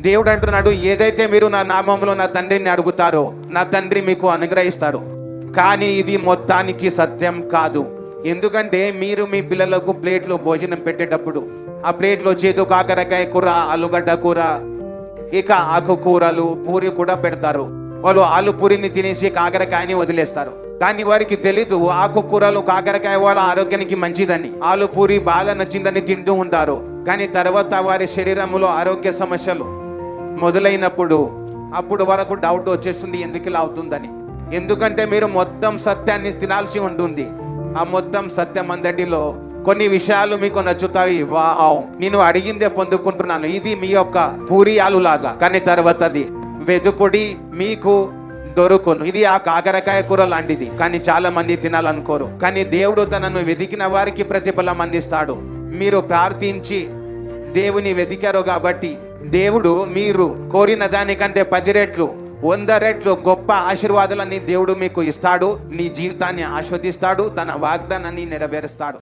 దేవుడు అంటున్నాడు, ఏదైతే మీరు నా నామంలో నా తండ్రిని అడుగుతారో నా తండ్రి మీకు అనుగ్రహిస్తాడు. కానీ ఇది మొత్తానికి సత్యం కాదు. ఎందుకంటే మీరు మీ పిల్లలకు ప్లేట్లో భోజనం పెట్టేటప్పుడు ఆ ప్లేట్లో చేదు కాకరకాయ కూర, ఆలుగడ్డ కూర, ఇక ఆకుకూరలు, పూరి కూడా పెడతారు. వాళ్ళు ఆలు పూరిని తినేసి కాకరకాయని వదిలేస్తారు. కానీ వారికి తెలీదు ఆకుకూరలు, కాకరకాయ వాళ్ళ ఆరోగ్యానికి మంచిదని, ఆలు పూరి బాగా నచ్చిందని తింటూ ఉంటారు. కానీ తర్వాత వారి శరీరంలో ఆరోగ్య సమస్యలు మొదలైనప్పుడు అప్పుడు వరకు డౌట్ వచ్చేస్తుంది, ఎందుకు ఇలా అవుతుందని. ఎందుకంటే మీరు మొత్తం సత్యాన్ని తినాల్సి ఉంటుంది. ఆ మొత్తం సత్యం అందటిలో కొన్ని విషయాలు మీకు నచ్చుతాయి. వావ్, నేను అడిగిందే పొందుకుంటున్నాను, ఇది మీ యొక్క పూరి ఆలు లాగా. కానీ తర్వాతది వెదుకుడి, మీకు దొరుకును. ఇది ఆ కాకరకాయ కూర లాంటిది. కానీ చాలా మంది తినాలనుకోరు. కానీ దేవుడు తనను వెతికిన వారికి ప్రతిఫలం అందిస్తాడు. మీరు ప్రార్థించి దేవుని వెతికారు కాబట్టి దేవుడు మీరు కోరిన దానికంటే 10 రెట్లు 100 రెట్లు గొప్ప ఆశీర్వాదాలని దేవుడు మీకు ఇస్తాడు. నీ జీవితాన్ని ఆస్వాదిస్తాడు. తన వాగ్దానాన్ని నెరవేరుస్తాడు.